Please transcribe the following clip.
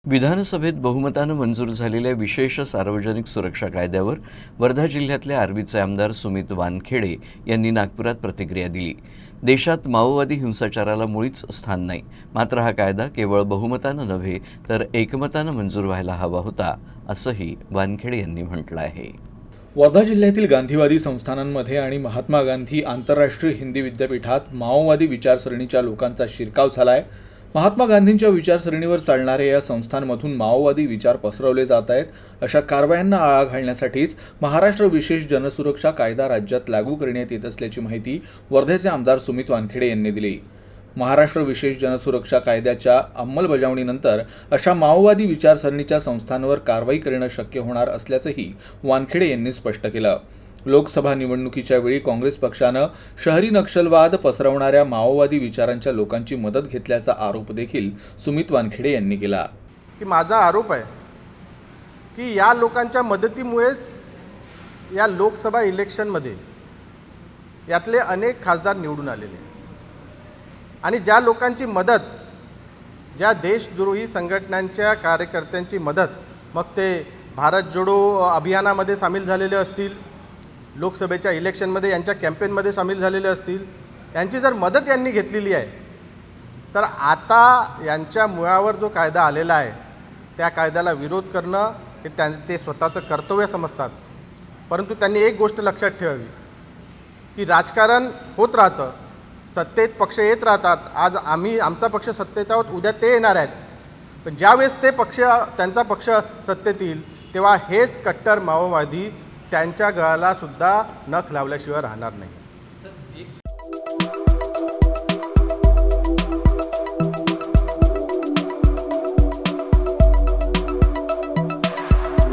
विधानसभेत बहुमतानं मंजूर झालेल्या विशेष सार्वजनिक सुरक्षा कायद्यावर वर्धा जिल्ह्यातले आर्वीचे आमदार सुमित वानखेडे यांनी नागपुरात प्रतिक्रिया दिली। देशात माओवादी हिंसाचाराला मुळीच स्थान नाही, मात्र हा कायदा केवळ बहुमतानं नव्हे तर एकमतानं मंजूर व्हायला हवा होता, असंही वानखेडे यांनी म्हटलं आहे। वर्धा जिल्ह्यातील गांधीवादी संस्थानांमध्ये आणि महात्मा गांधी आंतरराष्ट्रीय हिंदी विद्यापीठात माओवादी विचारसरणीच्या लोकांचा शिरकाव झालाय। महात्मा गांधींच्या विचारसरणीवर चालणाऱ्या या संस्थांमधून माओवादी विचार पसरवले जात आहेत। अशा कारवायांना आळा घालण्यासाठीच महाराष्ट्र विशेष जनसुरक्षा कायदा राज्यात लागू करण्यात येत असल्याची माहिती वर्धेचे आमदार सुमित वानखेडे यांनी दिली। महाराष्ट्र विशेष जनसुरक्षा कायद्याच्या अंमलबजावणीनंतर अशा माओवादी विचारसरणीच्या संस्थांवर कारवाई करणं शक्य होणार असल्याचंही वानखेडे यांनी स्पष्ट केलं। लोकसभा निवडणुकीच्या वेळी काँग्रेस पक्षानं शहरी नक्षलवाद पसरवणाऱ्या माओवादी विचारांच्या लोकांची मदत घेतल्याचा आरोप देखील सुमित वानखेडे यांनी केला। की माझा आरोप आहे की या लोकांच्या मदतीमुळेच या लोकसभा इलेक्शनमध्ये यातले अनेक खासदार निवडून आलेले आहेत आणि ज्या लोकांची मदत, ज्या देशद्रोही संघटनांच्या कार्यकर्त्यांची मदत, मग ते भारत जोडो अभियानामध्ये सामील झालेले असतील, लोकसभेच्या इलेक्शनमध्ये यांच्या कॅम्पेनमध्ये सामील झालेले असतील, यांची जर मदत यांनी घेतलेली आहे तर आता यांच्या मुळावर जो कायदा आलेला आहे त्या कायद्याला विरोध करणं हे ते स्वतःचं कर्तव्य समजतात। परंतु त्यांनी एक गोष्ट लक्षात ठेवावी की राजकारण होत राहतं, सत्तेत पक्ष येत राहतात। आज आमचा पक्ष सत्तेत आहोत, उद्या ते येणार आहेत, पण ज्यावेळेस त्यांचा पक्ष सत्तेत येईल तेव्हा हेच कट्टर माओवादी त्यांच्या गळाला सुद्धा नख लावल्याशिवाय राहणार नाही।